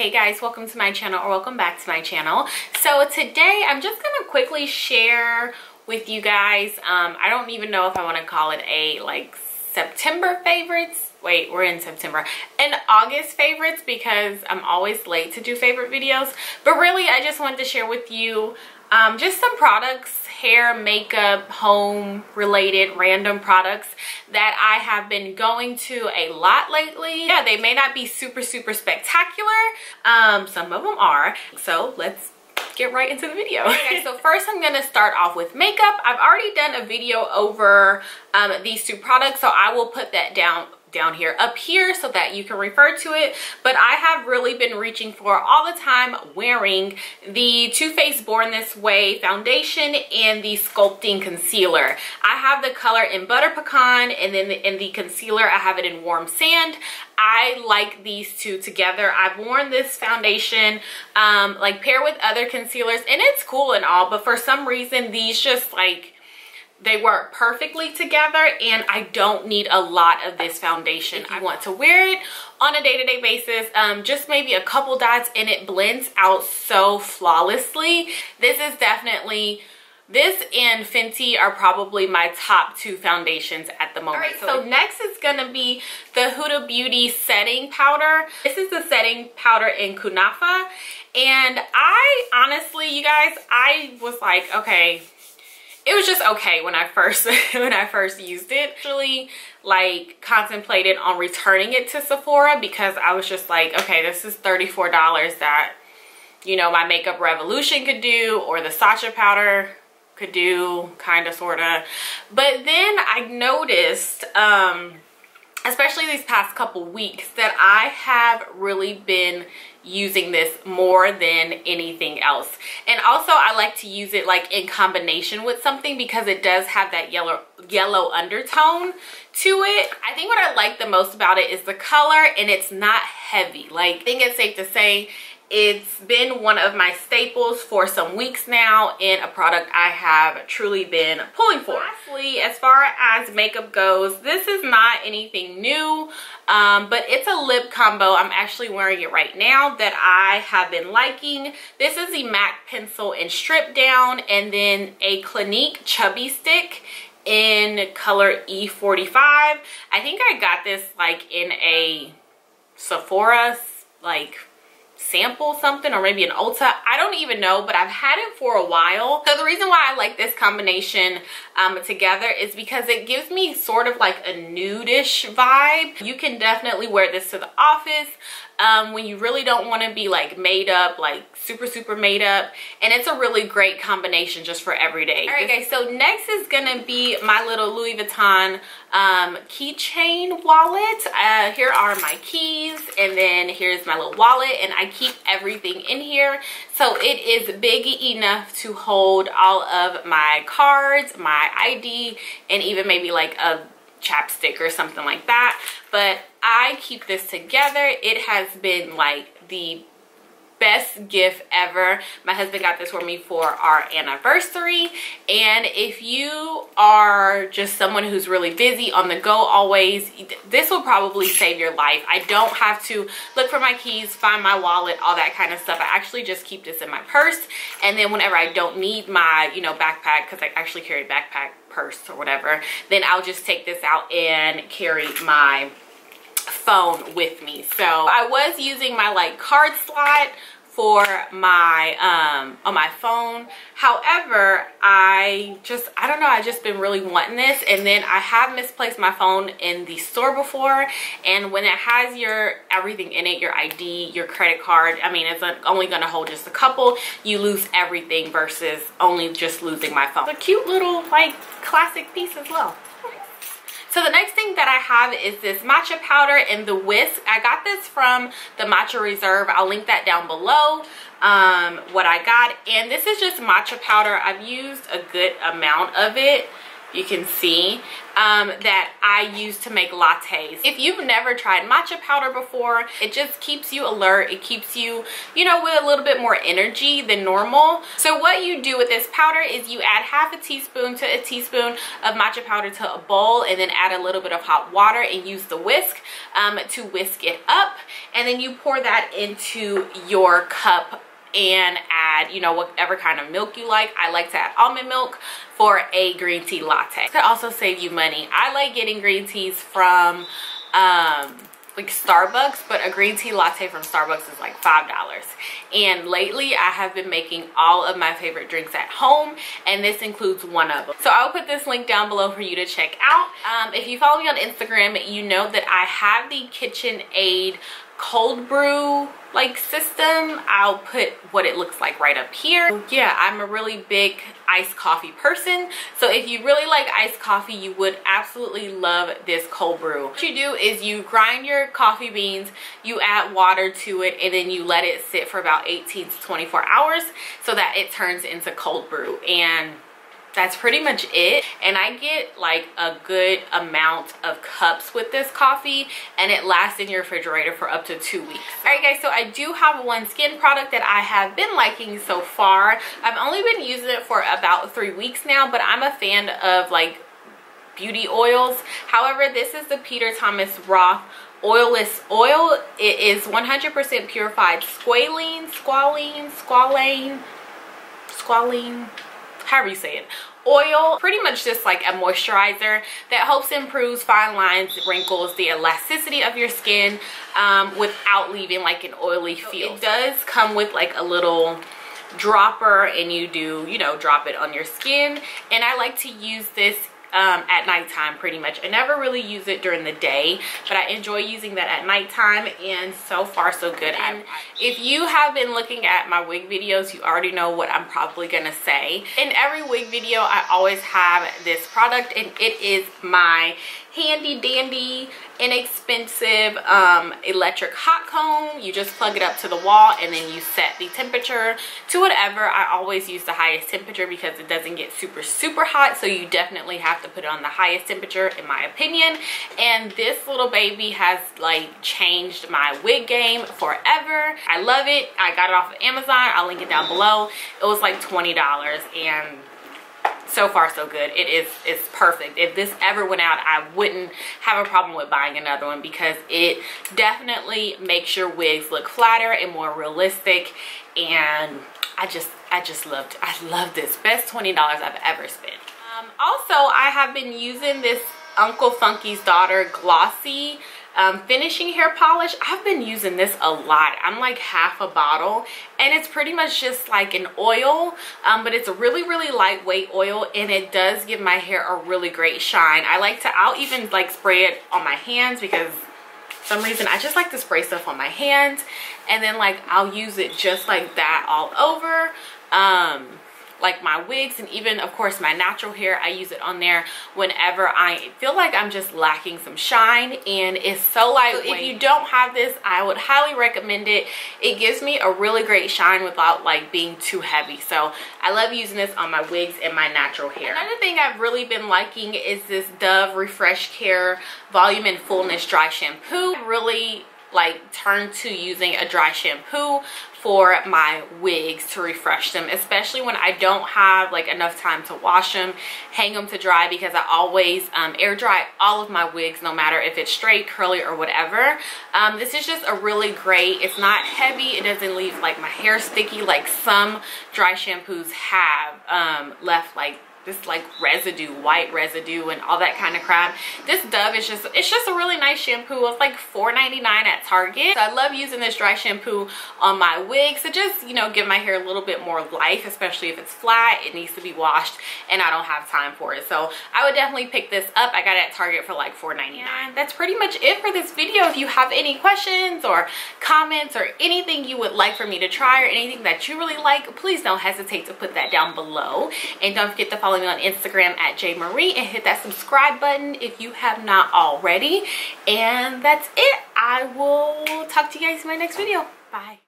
Hey guys, welcome to my channel, or welcome back to my channel. So today I'm just gonna quickly share with you guys, I don't even know if I want to call it a like September favorites. Wait, we're in September. And August favorites, because I'm always late to do favorite videos. But really, I just wanted to share with you just some products, hair, makeup, home related random products that I have been going to a lot lately. Yeah, they may not be super spectacular. Some of them are. So let's get right into the video. Okay, so first I'm gonna start off with makeup. I've already done a video over these two products, so I will put that down here up here so that you can refer to it. But I have really been reaching for all the time wearing the Too Faced Born This Way foundation and the Sculpting concealer. I have the color in Butter Pecan, and then in the concealer I have it in Warm Sand. I like these two together. I've worn this foundation like paired with other concealers, and it's cool and all, but for some reason these just like, they work perfectly together, and I don't need a lot of this foundation. I want to wear it on a day-to-day basis, just maybe a couple dots, and it blends out so flawlessly. This is definitely, this and Fenty are probably my top two foundations at the moment. All right, so next is gonna be the Huda Beauty setting powder. This is the setting powder in Kunafa, and I honestly, you guys, I was like, okay, it was just okay when I first used it. Actually, like, contemplated on returning it to Sephora, because I was just like, okay, this is $34 that, you know, my Makeup Revolution could do, or the Sacha powder could do, kind of, sort of. But then I noticed, especially these past couple weeks, that I have really been using this more than anything else. And also I like to use it like in combination with something, because it does have that yellow undertone to it. I think what I like the most about it is the color, and it's not heavy. Like, I think it's safe to say it's been one of my staples for some weeks now, and a product I have truly been pulling for. Lastly, as far as makeup goes, this is not anything new, but it's a lip combo. I'm actually wearing it right now that I have been liking. This is the MAC pencil in Stripdown, and then a Clinique Chubby stick in color E45. I think I got this like in a Sephora like sample something, or maybe an Ulta, I don't even know, but I've had it for a while. So the reason why I like this combination together is because it gives me sort of like a nude-ish vibe. You can definitely wear this to the office when you really don't want to be like made up, like super made up, and it's a really great combination just for every day. All right guys, so next is gonna be my little Louis Vuitton keychain wallet. Here are my keys, and then here's my little wallet, and I keep everything in here, so it is big enough to hold all of my cards, my ID, and even maybe like a chapstick or something like that. But I keep this together. It has been like the best gift ever. My husband got this for me for our anniversary, and if you are just someone who's really busy, on the go always, this will probably save your life. I don't have to look for my keys, find my wallet, all that kind of stuff. I actually just keep this in my purse, and then whenever I don't need my, you know, backpack, because I actually carry backpack, purse, or whatever, then I'll just take this out and carry my phone with me. So I was using my like card slot for my on my phone. However, I don't know, I just been really wanting this, and then I have misplaced my phone in the store before, and when it has your everything in it, your ID, your credit card, I mean, it's only gonna hold just a couple, you lose everything versus only just losing my phone. It's a cute little like classic piece as well. So the next thing that I have is this matcha powder in the whisk. I got this from the Matcha Reserve. I'll link that down below, what I got. And this is just matcha powder. I've used a good amount of it. you can see, that I use to make lattes. If you've never tried matcha powder before, it just keeps you alert. It keeps you, you know, with a little bit more energy than normal. So what you do with this powder is you add half a teaspoon to a teaspoon of matcha powder to a bowl, and then add a little bit of hot water and use the whisk to whisk it up. And then you pour that into your cup and add, you know, whatever kind of milk you like. I like to add almond milk for a green tea latte. It could also save you money. I like getting green teas from like Starbucks, but a green tea latte from Starbucks is like $5. And lately I have been making all of my favorite drinks at home, and this includes one of them. So I'll put this link down below for you to check out. If you follow me on Instagram, you know that I have the KitchenAid cold brew like system. I'll put what it looks like right up here. Yeah, I'm a really big iced coffee person, so if you really like iced coffee, you would absolutely love this cold brew. What you do is you grind your coffee beans, you add water to it, and then you let it sit for about 18 to 24 hours so that it turns into cold brew. And that's pretty much it. And I get like a good amount of cups with this coffee, and it lasts in your refrigerator for up to 2 weeks. All right guys, so I do have one skin product that I have been liking so far. I've only been using it for about 3 weeks now, but I'm a fan of like beauty oils. However, this is the Peter Thomas Roth Oilless oil. It is 100% purified squalene, however you say it, oil. Pretty much just like a moisturizer that helps improve fine lines, wrinkles, the elasticity of your skin, without leaving like an oily feel. It does come with like a little dropper, and you do, you know, drop it on your skin. And I like to use this at nighttime pretty much. I never really use it during the day, but I enjoy using that at nighttime, and so far so good. And if you have been looking at my wig videos, you already know what I'm probably gonna say. In every wig video, I always have this product, and it is my handy dandy inexpensive electric hot comb. You just plug it up to the wall, and then you set the temperature to whatever. I always use the highest temperature because it doesn't get super hot, so you definitely have to put it on the highest temperature in my opinion. And this little baby has like changed my wig game forever. I love it. I got it off of Amazon. I'll link it down below. It was like $20, and so far so good. It's perfect. If this ever went out, I wouldn't have a problem with buying another one, because it definitely makes your wigs look flatter and more realistic. And I love this. Best $20 I've ever spent. Also, I have been using this Uncle Funky's Daughter Glossy finishing hair polish. I've been using this a lot. I'm like half a bottle, and it's pretty much just like an oil, but it's a really lightweight oil, and it does give my hair a really great shine. I'll even like spray it on my hands, because for some reason I just like to spray stuff on my hands, and then like I'll use it just like that all over like my wigs, and even of course my natural hair. I use it on there whenever I feel like I'm just lacking some shine, and it's so lightweight. So if you don't have this, I would highly recommend it. It gives me a really great shine without like being too heavy. So I love using this on my wigs and my natural hair. Another thing I've really been liking is this Dove Refresh Care Volume and Fullness Dry Shampoo. I really like turned to using a dry shampoo for my wigs to refresh them, especially when I don't have like enough time to wash them, hang them to dry, because I always air dry all of my wigs, no matter if it's straight, curly, or whatever. This is just a really great, it's not heavy, it doesn't leave like my hair sticky like some dry shampoos have left like this like residue, white residue and all that kind of crap. This Dove is just, it's just a really nice shampoo. It's like $4.99 at Target. So I love using this dry shampoo on my wigs to just, you know, give my hair a little bit more life, especially if it's flat, it needs to be washed, and I don't have time for it. So I would definitely pick this up. I got it at Target for like $4.99. That's pretty much it for this video. If you have any questions or comments or anything you would like for me to try, or anything that you really like, please don't hesitate to put that down below. And don't forget to follow me on Instagram at JMarie, and hit that subscribe button if you have not already. And that's it. I will talk to you guys in my next video. Bye.